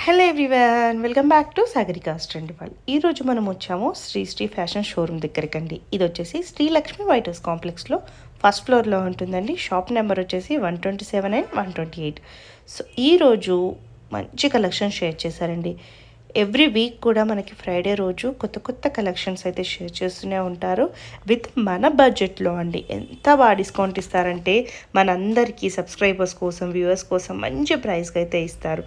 Hello everyone, welcome back to Sagarika's trend వాళ్ళు. ఈరోజు మనం వచ్చాము శ్రీ ఫ్యాషన్ షోరూమ్ దగ్గరకండి. ఇది వచ్చేసి శ్రీలక్ష్మి వైట్ హౌస్ కాంప్లెక్స్లో ఫస్ట్ ఫ్లోర్లో ఉంటుందండి. షాప్ నెంబర్ వచ్చేసి 127 అండ్ 128. సో ఈరోజు మంచి కలెక్షన్ షేర్ చేశారండి. ఎవ్రీ వీక్ కూడా మనకి ఫ్రైడే రోజు కొత్త కొత్త కలెక్షన్స్ అయితే షేర్ చేస్తూనే ఉంటారు విత్ మన బడ్జెట్లో అండి. ఎంత బాగా డిస్కౌంట్ ఇస్తారంటే మనందరికీ సబ్స్క్రైబర్స్ కోసం, వ్యూవర్స్ కోసం మంచి ప్రైస్కి అయితే ఇస్తారు.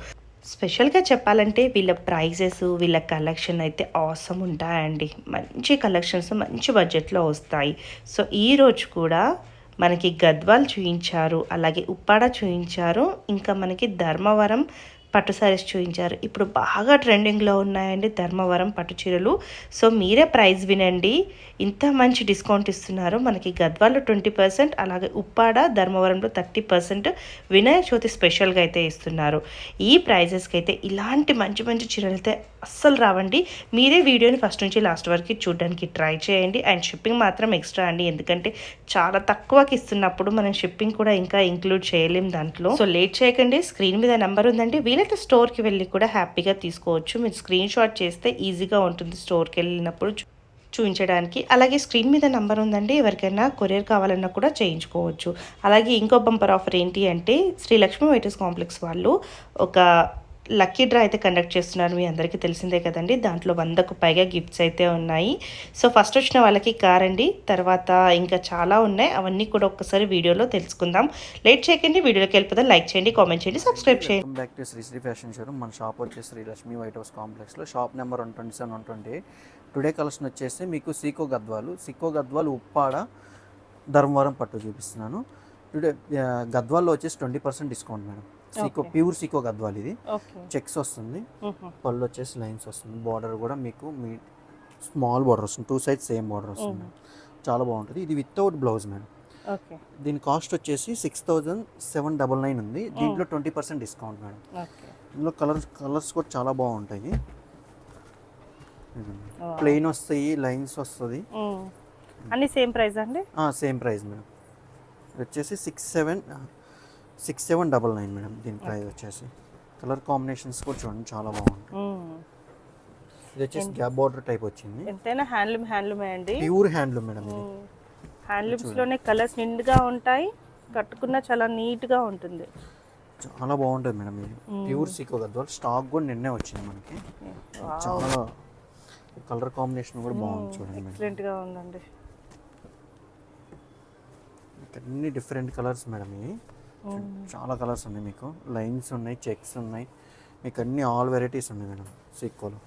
స్పెషల్గా చెప్పాలంటే వీళ్ళ ప్రైజెస్, వీళ్ళ కలెక్షన్ అయితే ఆసమ్ ఉంటాయండి. మంచి కలెక్షన్స్ మంచి బడ్జెట్లో వస్తాయి. సో ఈరోజు కూడా మనకి గద్వాల్ చూపించారు, అలాగే ఉప్పాడ చూపించారు, ఇంకా మనకి ధర్మవరం పట్టు సారీస్ చూపించారు. ఇప్పుడు బాగా ట్రెండింగ్లో ఉన్నాయండి ధర్మవరం పట్టు చీరలు. సో మీరే ప్రైస్ వినండి, ఇంత మంచి డిస్కౌంట్ ఇస్తున్నారు. మనకి గద్వాల్లో 20%, అలాగే ఉప్పాడ ధర్మవరంలో 30% వినాయక చవితి స్పెషల్గా అయితే ఇస్తున్నారు. ఈ ప్రైజెస్కి అయితే ఇలాంటి మంచి మంచి చీరలు అయితే అస్సలు రావండి. మీరే వీడియోని ఫస్ట్ నుంచి లాస్ట్ వరకు చూడడానికి ట్రై చేయండి. అండ్ షిప్పింగ్ మాత్రం ఎక్స్ట్రా అండి, ఎందుకంటే చాలా తక్కువకి ఇస్తున్నప్పుడు మనం షిప్పింగ్ కూడా ఇంకా ఇంక్లూడ్ చేయలేం దాంట్లో. సో లేట్ చేయకండి, స్క్రీన్ మీద నెంబర్ ఉందండి. వీలైతే స్టోర్కి వెళ్ళి కూడా హ్యాపీగా తీసుకోవచ్చు. మీరు స్క్రీన్ షాట్ చేస్తే ఈజీగా ఉంటుంది స్టోర్కి వెళ్ళినప్పుడు చూపించడానికి. అలాగే స్క్రీన్ మీద నెంబర్ ఉందండి, ఎవరికైనా కొరియర్ కావాలన్నా కూడా చేయించుకోవచ్చు. అలాగే ఇంకో బంపర్ ఆఫర్ ఏంటి అంటే శ్రీలక్ష్మి వైట్ హౌస్ కాంప్లెక్స్ వాళ్ళు ఒక లక్కీ డ్రా అయితే కండక్ట్ చేస్తున్నారు. మీ అందరికీ తెలిసిందే కదండి. దాంట్లో 100కు పైగా గిఫ్ట్స్ అయితే ఉన్నాయి. సో ఫస్ట్ వచ్చిన వాళ్ళకి కార్ అండి, తర్వాత ఇంకా చాలా ఉన్నాయి. అవన్నీ కూడా ఒక్కసారి వీడియోలో తెలుసుకుందాం. లేట్ చేయకండి, వీడియోలోకి వెళ్ళిపోదాం. లైక్ చేయండి, కామెంట్ చేయండి, సబ్స్క్రైబ్ చేయండి. Welcome back to Sri fashion showroom. మన షాప్ వచ్చేసి శ్రీలక్ష్మి వైట్ హౌస్ కాంప్లెక్స్లో షాప్ నెంబర్ 127, 128. టుడే కలెక్షన్ వచ్చేసి మీకు సికో గద్వాలు ఉప్పాడ ధర్మవరం పట్టు చూపిస్తున్నాను. టుడే గద్వాల్లో వచ్చేసి 20% discount madam. Pure Sikoa Gadwal. ఇది చెక్స్ వస్తుంది, పళ్ళు వచ్చేసి లైన్స్ వస్తుంది, బార్డర్ కూడా మీకు మీ స్మాల్ బార్డర్ వస్తుంది, 2 సైడ్స్ సేమ్ బార్డర్ వస్తుంది. చాలా బాగుంటుంది. ఇది వితౌట్ బ్లౌజ్ మేడం. దీని కాస్ట్ వచ్చేసి 6799 ఉంది. దీంట్లో 20% డిస్కౌంట్ మేడం. ఇందులో కలర్స్ కూడా చాలా బాగుంటాయి. ప్లెయిన్ వస్తాయి, లైన్స్ వస్తుంది. అన్ని సేమ్ ప్రైస్ అండి? Same price madam. వచ్చేసి 6799 మేడం. దీని ప్రైస్ వచ్చేసి కలర్ కాంబినేషన్స్ కూడా చూడండి చాలా బాగుంటాయి. ఇది వచ్చేసి గ్యాప్ బార్డర్ టైప్ వచ్చింది. ఎంతైనా హ్యాండ్లూమే అండి, ప్యూర్ హ్యాండ్లూమ్ మేడం. ఇది హ్యాండ్లూమ్స్ లోనే కలర్స్ నిండుగా ఉంటాయి, కట్టుకున్న చాలా నీట్ గా ఉంటుంది. చాలా బాగుంటుంది మేడం. ఇది ప్యూర్ సికో గద్వాల్. స్టాక్ కూడా నిన్నే వచ్చింది మనకి. చాలా కలర్ కాంబినేషన్ కూడా బాగుంది చూడండి. ఎక్సలెంట్ గా ఉందండి. అన్ని డిఫరెంట్ కలర్స్ మేడం. ఇవి చాలా కలర్స్ ఉన్నాయి. మీకు లైన్స్ ఉన్నాయి, చెక్స్ ఉన్నాయి, మీకు అన్ని ఆల్ వెరైటీస్ ఉన్నాయి మేడం. సికోలో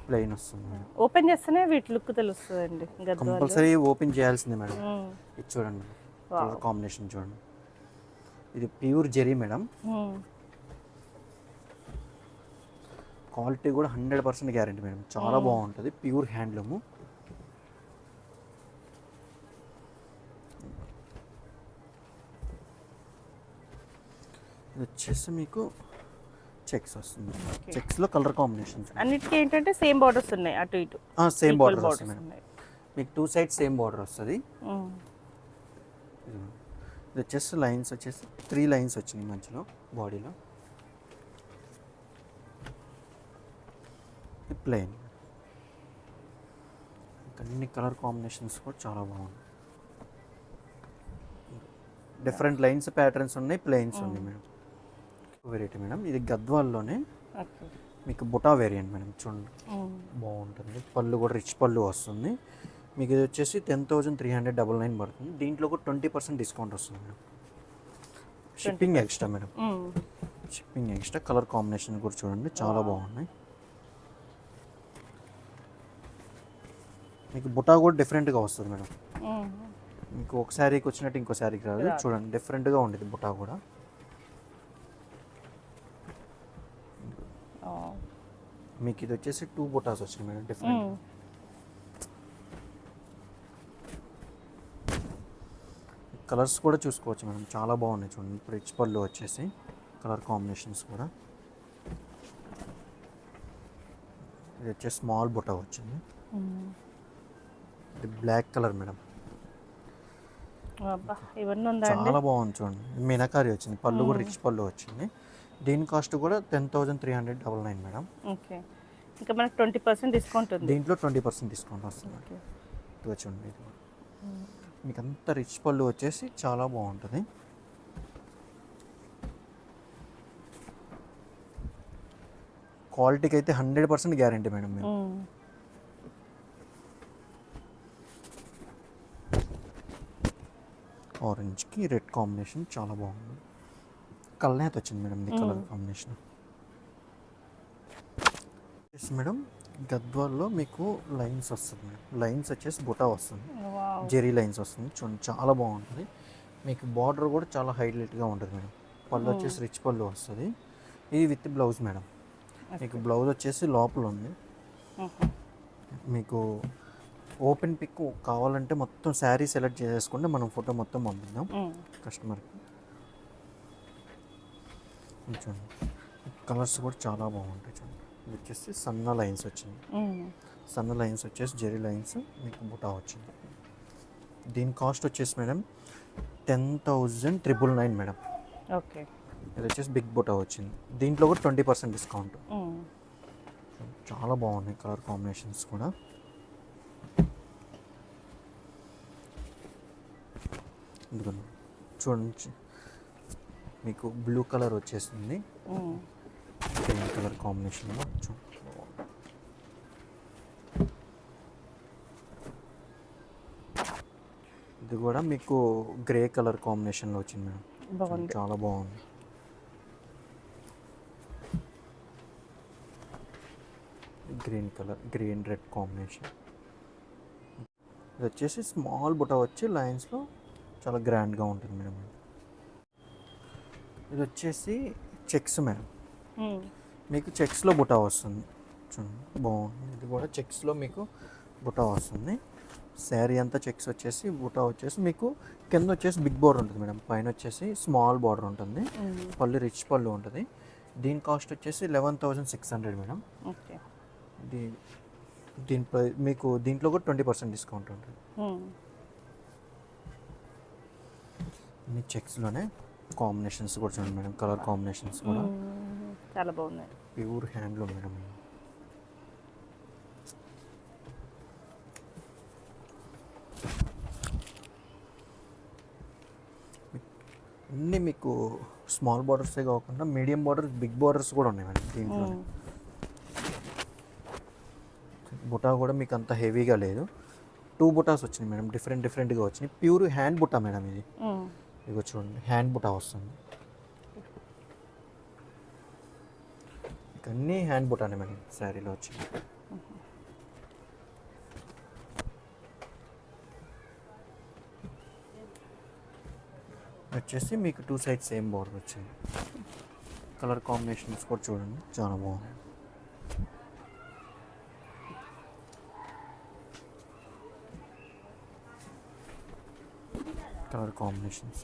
ప్లెయిన్ వస్తుంది మేడం. ఓపెన్ చేస్తేనే వీటి లుక్ తెలుస్తుందండి. కంపల్సరీ ఓపెన్ చేయాల్సిందే మేడం. ఇది చూడండి, కలర్ కాంబినేషన్ చూడండి. ఇది ప్యూర్ జెరీ మేడం. క్వాలిటీ కూడా 100% గ్యారెంటీ మేడం. చాలా బాగుంటుంది. Pure handloom. ఇది వచ్చేసి మీకు చెక్స్ వస్తుంది. చెక్స్లో కలర్ కాంబినేషన్స్ అన్నిటికీ ఏంటంటే సేమ్ బార్డర్స్ ఉన్నాయి, అటు ఇటు సేమ్ బార్డర్ వస్తుంది మేడం. మీకు 2 సైడ్స్ సేమ్ బార్డర్ వస్తుంది. ఇది వచ్చేసి లైన్స్ వచ్చేసి 3 లైన్స్ వచ్చినాయి మధ్యలో బాడీలో. ప్లెయిన్. అన్ని కలర్ కాంబినేషన్స్ కూడా చాలా బాగున్నాయి. డిఫరెంట్ లైన్స్ ప్యాటర్న్స్ ఉన్నాయి, ప్లెయిన్స్ ఉన్నాయి మేడం. Variety madam. ఇది గద్వాల్లోనే మీకు బుటా వేరియంట్ మేడం. చూడండి బాగుంటుంది. పళ్ళు కూడా రిచ్ పళ్ళు వస్తుంది. మీకు ఇది వచ్చేసి 10,399 పడుతుంది. దీంట్లో కూడా 20% డిస్కౌంట్ వస్తుంది madam. Shipping extra madam. Shipping extra. Colour combination కూడా చూడండి చాలా బాగున్నాయి. మీకు బుటా కూడా డిఫరెంట్గా వస్తుంది మేడం. మీకు ఒక శారీకి వచ్చినట్టు ఇంకో శారీకి రాదు. చూడండి డిఫరెంట్గా ఉండేది బుటా కూడా. మీకు ఇది వచ్చేసి 2 బుటాస్ వచ్చినాయి మేడం డిఫరెంట్. కలర్స్ కూడా చూసుకోవచ్చు మేడం, చాలా బాగున్నాయి చూడండి. ఇప్పుడు రిచ్ పళ్ళు వచ్చేసి కలర్ కాంబినేషన్స్ కూడా. ఇది వచ్చేసి స్మాల్ బుటా వచ్చింది. ఇది బ్లాక్ కలర్ మేడం. ఇవన్నీ ఉందా? చాలా బాగుంది చూడండి. మీనాకారి వచ్చింది, పళ్ళు కూడా రిచ్ పళ్ళు వచ్చింది. దీని కాస్ట్ కూడా 10,399 మేడం. ఓకే. ఇంకా మనకు 20% డిస్కౌంట్ ఉంది. దీంట్లో 20% డిస్కౌంట్ వస్తుంది. ఓకే. ఇది చూడండి, ఇది మీకు అంత రిచ్ పళ్ళు వచ్చేసి చాలా బాగుంటుంది. క్వాలిటీకి అయితే 100% గ్యారంటీ మేడం మేము. ఆరెంజ్కి రెడ్ కాంబినేషన్ చాలా బాగుంది. కలనేత వచ్చింది మేడం ఈ కలర్ కాంబినేషన్. మేడం గద్వాల్లో మీకు లైన్స్ వస్తుంది మేడం. లైన్స్ వచ్చేసి బుటా వస్తుంది, జెరీ లైన్స్ వస్తుంది. చూడండి చాలా బాగుంటుంది. మీకు బార్డర్ కూడా చాలా హైలైట్గా ఉంటుంది మేడం. పళ్ళు వచ్చేసి రిచ్ పళ్ళు వస్తుంది. ఇది విత్ బ్లౌజ్ మేడం. మీకు బ్లౌజ్ వచ్చేసి లోపల ఉంది. మీకు ఓపెన్ పిక్ కావాలంటే మొత్తం శారీ సెలెక్ట్ చేసేసుకుంటే మనం ఫోటో మొత్తం పంపిద్దాం కస్టమర్కి. చూడండి కలర్స్ కూడా చాలా బాగుంటాయి. చూడండి ఇది వచ్చేసి సన్న లైన్స్ వచ్చింది. సన్న లైన్స్ వచ్చేసి జెరీ లైన్స్ మీకు బుటా వచ్చింది. దీని కాస్ట్ వచ్చేసి మేడం 10,999 మేడం. ఓకే. ఇది వచ్చేసి బిగ్ బుటా వచ్చింది. దీంట్లో కూడా 20% డిస్కౌంట్. చాలా బాగున్నాయి కలర్ కాంబినేషన్స్ కూడా. ఎందుకంటే చూడండి మీకు బ్లూ కలర్ వచ్చేసింది, గ్రీన్ కలర్ కాంబినేషన్లో. ఇది కూడా మీకు గ్రే కలర్ కాంబినేషన్లో వచ్చింది మేడం. చాలా బాగుంది. Green colour, green red combination. ఇది వచ్చేసి స్మాల్ బుట్ట వచ్చి లైన్స్లో చాలా గ్రాండ్గా ఉంటుంది మేడం. ఇది వచ్చేసి చెక్స్ మేడం. మీకు చెక్స్లో బుటా వస్తుంది. చూడండి బాగుంది. ఇది కూడా చెక్స్లో మీకు బుటా వస్తుంది. శారీ అంతా చెక్స్ వచ్చేసి బుటా వచ్చేసి మీకు కింద వచ్చేసి బిగ్ బార్డర్ ఉంటుంది మేడం. పైన వచ్చేసి స్మాల్ బార్డర్ ఉంటుంది. పళ్ళు రిచ్ పళ్ళు ఉంటుంది. దీని కాస్ట్ వచ్చేసి 11,600 మేడం. ఓకే. దీనిపై మీకు దీంట్లో కూడా 20% డిస్కౌంట్ ఉంటుంది. అన్ని చెక్స్లోనే కాంబినేషన్స్ కూడా చూడండి మేడం. కలర్ కాంబినేషన్స్ కూడా చాలా బాగున్నాయి. Pure handloom madam. అన్నీ మీకు స్మాల్ బార్డర్సే కాకుండా మీడియం బార్డర్స్, బిగ్ బార్డర్స్ కూడా ఉన్నాయి మేడం దీంట్లో. బుటా కూడా మీకు అంత హెవీగా లేదు. 2 బుటాస్ వచ్చినాయి మేడం, డిఫరెంట్గా వచ్చినాయి. ప్యూర్ హ్యాండ్ బుటా మేడం ఇది. ఇదిగో చూడండి హ్యాండ్ బుటా వస్తుంది. అన్నీ హ్యాండ్ బుటానే మేడం శారీలో వచ్చింది. వచ్చేసి మీకు 2 సైడ్స్ సేమ్ బార్డర్ వచ్చింది. కలర్ కాంబినేషన్స్ కూడా చూడండి చాలా బాగుంది. కలర్ కాంబినేషన్స్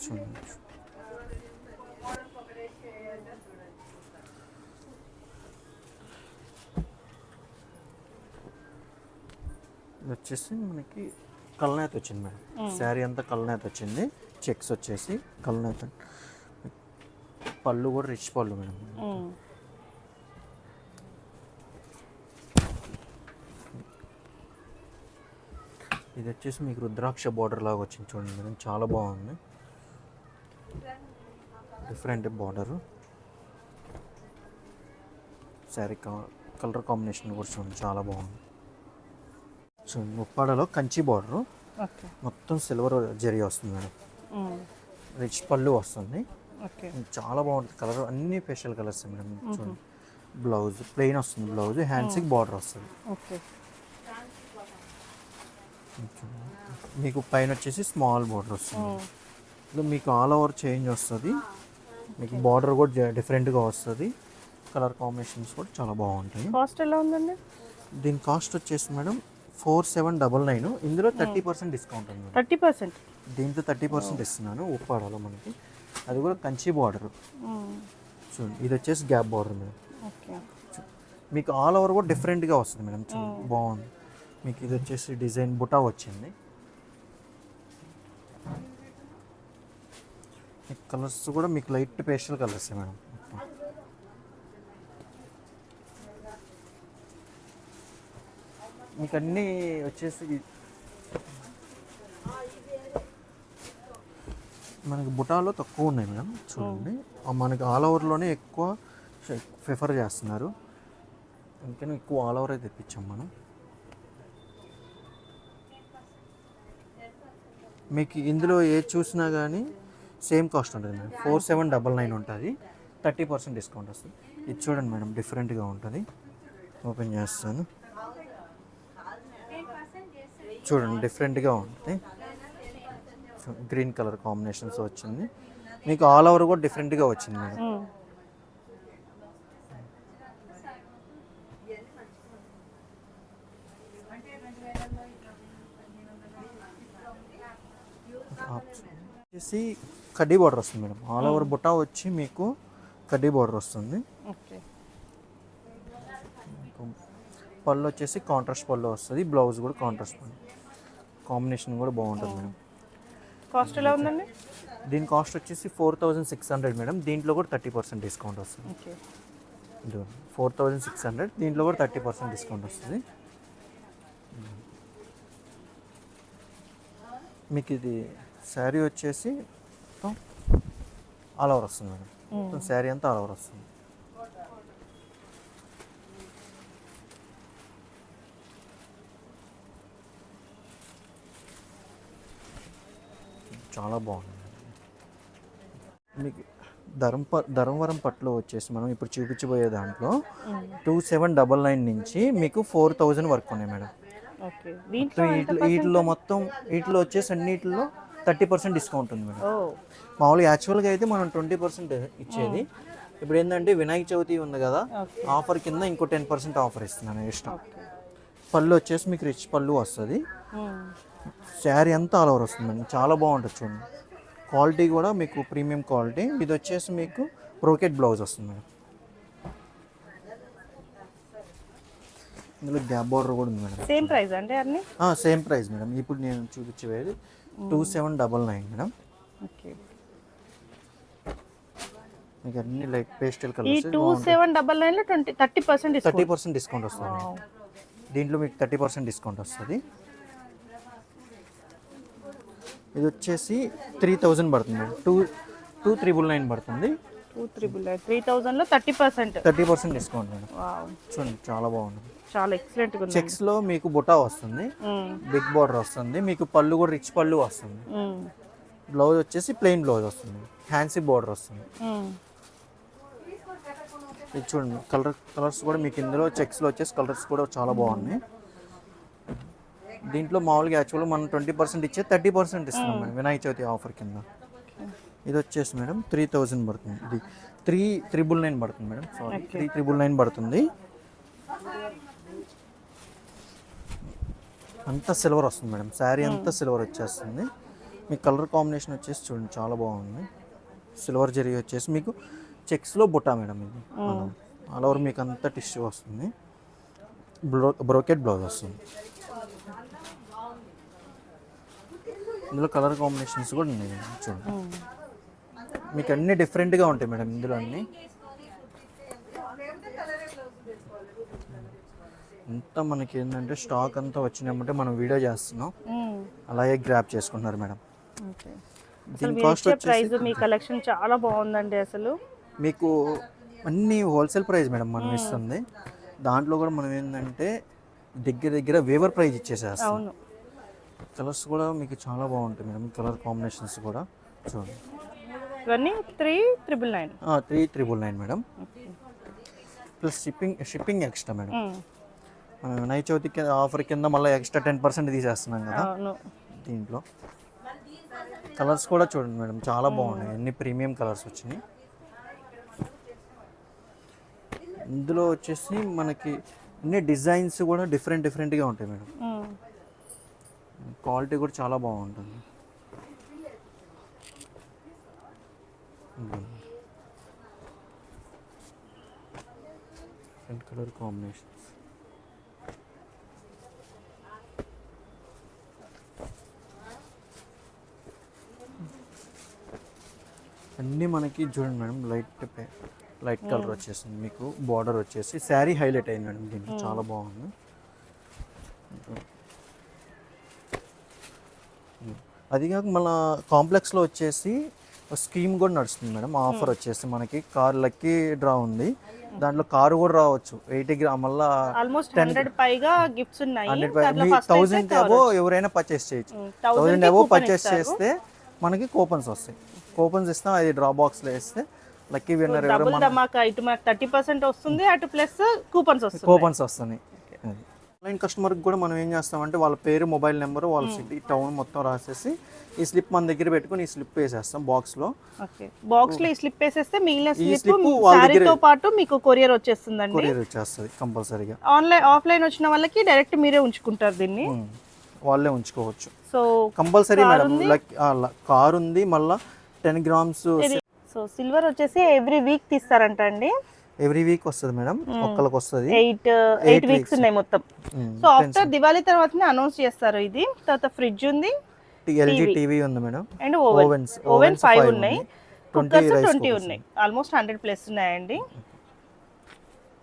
చూడండి. ఇది వచ్చేసి మనకి కల్నేత వచ్చింది మేడం. శారీ అంతా కల్నేత వచ్చింది. చెక్స్ వచ్చేసి కల్నేత. పళ్ళు కూడా రిచ్ పళ్ళు మేడం. ఇది వచ్చేసి మీకు రుద్రాక్ష బార్డర్ లాగా వచ్చింది చూడండి మేడం. చాలా బాగుంది. Different border. Sari colour combination కూడా చూడండి చాలా బాగుంది. చూడండి ఉప్పాడలో కంచి బార్డరు, మొత్తం సిల్వర్ జరీ వస్తుంది మేడం. రిచ్ పళ్ళు వస్తుంది. చాలా బాగుంటుంది కలర్. అన్ని ఫేషియల్ కలర్స్ మేడం. చూడండి బ్లౌజ్ ప్లెయిన్ వస్తుంది. బ్లౌజ్ హ్యాండ్స్కి బార్డర్ వస్తుంది. మీకు పైన వచ్చేసి స్మాల్ బార్డర్ వస్తుంది. మీకు ఆల్ ఓవర్ చేంజ్ వస్తుంది. మీకు బార్డర్ కూడా డిఫరెంట్గా వస్తుంది. కలర్ కాంబినేషన్స్ కూడా చాలా బాగుంటాయి. కాస్ట్ ఎలా ఉందండి? దీని కాస్ట్ వచ్చేసి మేడం 4,799. ఇందులో 30% డిస్కౌంట్ ఉంది. 30%? దీంట్లో 30% ఇస్తున్నాను ఉప్పాడలో మనకి. అది కూడా కంచి బార్డర్. చూడండి ఇది వచ్చేసి గ్యాప్ బార్డర్ మేడం. మీకు ఆల్ ఓవర్ కూడా డిఫరెంట్గా వస్తుంది మేడం. చూడండి బాగుంది. మీకు ఇది వచ్చేసి డిజైన్ బుటా వచ్చింది. ఈ కలర్స్ కూడా మీకు లైట్ పేస్టల్ కలర్స్ మేడం. మీకు అన్నీ వచ్చేసి మనకి బుటాలో తక్కువ ఉన్నాయి మేడం. చూడండి మనకి ఆల్ ఓవర్లోనే ఎక్కువ ప్రిఫర్ చేస్తున్నారు, అందుకని ఎక్కువ ఆల్ ఓవర్ అయితే తెప్పించాం మనం. మీకు ఇందులో ఏది చూసినా కానీ సేమ్ కాస్ట్ ఉంటుంది మేడం. 4799 ఉంటుంది, 30% డిస్కౌంట్ వస్తుంది. ఇది చూడండి మేడం, డిఫరెంట్గా ఉంటుంది. ఓపెన్ చేస్తాను, చూడండి డిఫరెంట్గా ఉంటుంది. గ్రీన్ కలర్ కాంబినేషన్స్ వచ్చింది, మీకు ఆల్ ఓవర్ కూడా డిఫరెంట్గా వచ్చింది మేడం. వచ్చేసి కడ్డీ బార్డర్ వస్తుంది మేడం. ఆల్ ఓవర్ బుటా వచ్చి మీకు కడ్డీ బార్డర్ వస్తుంది. పళ్ళు వచ్చేసి కాంట్రాస్ట్ పళ్ళు వస్తుంది, బ్లౌజ్ కూడా కాంట్రాస్ట్ పళ్ళు, కాంబినేషన్ కూడా బాగుంటుంది మేడం. కాస్ట్ ఎలా ఉందండి? దీని కాస్ట్ వచ్చేసి 4600 మేడం. దీంట్లో కూడా 30% డిస్కౌంట్ వస్తుంది. 4600, దీంట్లో కూడా 30% డిస్కౌంట్ వస్తుంది. మీకు ఇది శారీ వచ్చేసి ఆల్ ఓవర్ వస్తుంది మేడం. మొత్తం శారీ అంతా ఆల్ ఓవర్ వస్తుంది. చాలా బాగుంది మీకు. ధర్మవరం పట్టులో వచ్చేసి మనం ఇప్పుడు చూపించబోయే దాంట్లో 2799 నుంచి మీకు 4000 వరకు ఉన్నాయి మేడం. వీటిలో మొత్తం వీటిలో వచ్చేసి అన్నిటిలో 30% డిస్కౌంట్ ఉంది మేడం. మామూలుగా యాక్చువల్గా అయితే మనం 20% ఇచ్చేది, ఇప్పుడు ఏంటంటే వినాయక చవితి ఉంది కదా, ఆఫర్ కింద ఇంకో 10% ఆఫర్ ఇస్తున్నాను ఇష్టం. పళ్ళు వచ్చేసి మీకు రిచ్ పళ్ళు వస్తుంది, శారీ అంతా ఆల్ ఓవర్ వస్తుంది మేడం. చాలా బాగుంటుంది చూడండి, క్వాలిటీ కూడా మీకు ప్రీమియం క్వాలిటీ. ఇది వచ్చేసి మీకు బ్రోకెట్ బ్లౌజ్ వస్తుంది మేడం. ఇందులో గ్యాప్ బార్డర్ కూడా ఉంది మేడం. సేమ్ ప్రైస్ అంటే అన్ని సేమ్ ప్రైస్ మేడం. ఇప్పుడు నేను చూపించేది 2799 మేడం. మీకు అన్ని లైట్ పేస్టల్ కలర్స్. 2799 లో 30% డిస్కౌంట్ వస్తుంది. దీంట్లో మీకు 30% డిస్కౌంట్ వస్తుంది. ఇది వచ్చేసి 3000 పడుతుంది మేడం. 2399 పడుతుంది. 3000 లో 30% డిస్కౌంట్ మేడం. చూడండి చాలా బాగుంది, చాలా ఎక్సలెంట్ గా ఉంది. చెక్స్ లో మీకు బుటా వస్తుంది, బిగ్ బార్డర్ వస్తుంది, మీకు పళ్ళు కూడా రిచ్ పళ్ళు వస్తుంది. బ్లౌజ్ వచ్చేసి ప్లెయిన్ బ్లౌజ్ వస్తుంది, ఫ్యాన్సీ బార్డర్ వస్తుంది. ఇది చూడండి కలర్స్ కూడా మీకు ఇందులో చెక్స్ లో వచ్చేసి కలర్స్ కూడా చాలా బాగున్నాయి. దీంట్లో మామూలుగా యాక్చువల్గా మనం 20% ఇచ్చే 30% ఇస్తున్నాం మేడం వినాయక చవితి ఆఫర్ కింద. ఇది వచ్చేసి మేడం 3000 పడుతుంది. ఇది 3999 పడుతుంది మేడం. సారీ 3999 పడుతుంది. అంతా సిల్వర్ వస్తుంది మేడం, శారీ అంతా సిల్వర్ వచ్చేస్తుంది. మీ కలర్ కాంబినేషన్ వచ్చేసి చూడండి చాలా బాగుంది. సిల్వర్ జరీ వచ్చేసి మీకు చెక్స్లో బుట్టా మేడం. ఇది ఆల్ ఓవర్ మీకు అంతా టిష్యూ వస్తుంది, బ్రోకెట్ బ్లౌజ్ వస్తుంది. ఇందులో కలర్ కాంబినేషన్స్ కూడా ఉన్నాయి మేడం. చూడండి మీకు అన్నీ డిఫరెంట్గా ఉంటాయి మేడం ఇందులో అన్నీ. అంతా మనకి ఏంటంటే స్టాక్ అంతా వచ్చినామంటే మనం వీడియో చేస్తున్నాం, అలాగే గ్రాప్ చేసుకుంటున్నారు మేడం. దీని కాస్ట్ ప్రైస్ మీ కలెక్షన్ చాలా బాగుందండి. అసలు మీకు అన్ని హోల్సేల్ ప్రైస్ మేడం మనం ఇస్తుంది. దాంట్లో కూడా మనం ఏంటంటే దగ్గర వేవర్ ప్రైస్ ఇచ్చేసేస్తాం. కలర్స్ కూడా మీకు చాలా బాగుంటాయి మేడం, కలర్ కాంబినేషన్స్ కూడా చూడండి. ఇవన్నీ 3999 madam. Plus shipping extra madam. మనం వినాయక చవితికి ఆఫర్ కింద మళ్ళీ ఎక్స్ట్రా 10% తీసేస్తున్నాం కదా దీంట్లో. కలర్స్ కూడా చూడండి మేడం చాలా బాగున్నాయి, అన్ని ప్రీమియం కలర్స్ వచ్చినాయి. ఇందులో వచ్చేసి మనకి అన్ని డిజైన్స్ కూడా డిఫరెంట్గా ఉంటాయి మేడం. క్వాలిటీ కూడా చాలా బాగుంటుంది. Different colour combinations. అన్నీ మనకి చూడండి మేడం లైట్ కలర్ వచ్చేసింది మీకు. బార్డర్ వచ్చేసి శారీ హైలైట్ అయింది మేడం దీంట్లో, చాలా బాగుంది. అది కాక మన కాంప్లెక్స్లో వచ్చేసి స్కీమ్ కూడా నడుస్తుంది మేడం. ఆఫర్ వచ్చేసి మనకి కార్ లక్కీ డ్రా ఉంది, దాంట్లో కారు కూడా రావచ్చు. 80 గ్రామ్ మళ్ళీ ఆల్మోస్ట్ 100 పైగా గిఫ్ట్స్ ఉన్నాయి. 1000 అబో ఎవరైనా పర్చేస్ చేయొచ్చు. 1000 అబో పర్చేస్ చేస్తే మనకి కూపన్స్ వస్తాయి. కూపన్స్ ఇస్తాం, అది డ్రా బాక్స్లో వేస్తే లక్కీ విన్నర్ ఎవరు డబుల్ ధమాకా. ఇటు మనకు 30% వస్తుంది, అటు ప్లస్ కూపన్స్ వస్తున్నాయి. ఆన్లైన్ కస్టమర్కి కూడా మనం ఏం చేస్తామంటే వాళ్ళ పేరు, మొబైల్ నెంబరు, వాళ్ళ సిటీ, టౌన్ మొత్తం రాసేసి ఈ స్లిప్ మన దగ్గర పెట్టుకుని ఈ స్లిప్ వేసేస్తాం బాక్స్లో. బాక్స్ లో ఈ స్లిప్ వేసేస్తే మిగిలిన స్లిప్ సారీతో పాటు మీకు కొరియర్ వచ్చేస్తుందండి. కొరియర్ వచ్చేస్తుంది కంపల్సరీగా. ఆఫ్లైన్ వచ్చిన వాళ్ళకి డైరెక్ట్ మీరే ఉంచుకుంటారు దీన్ని, వాళ్ళే ఉంచుకోవచ్చు. So compulsory madam. కార్ ఉంది, మళ్ళీ 10 గ్రామ్స్. సో సిల్వర్ వచ్చేసి ఎవ్రీ వీక్ తీస్తారంట అండి. ఎవ్రీ వీక్ వస్తుంది మేడం, ఒక్కరికి వస్తుంది. 8 వీక్స్ ఉన్నాయి మొత్తం. సో ఆఫ్టర్ దివాళీ తర్వాతనే అనౌన్స్ చేస్తారు ఇది. తర్వాత ఫ్రిడ్జ్ ఉంది, ఎల్జీ టీవీ ఉంది మేడం, అండ్ ఓవెన్ 5 ఉన్నాయి, కుక్కర్స్ 20 ఉన్నాయి. ఆల్మోస్ట్ 100 ప్లస్ ఉన్నాయండి.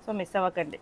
సో మిస్ అవ్వకండి.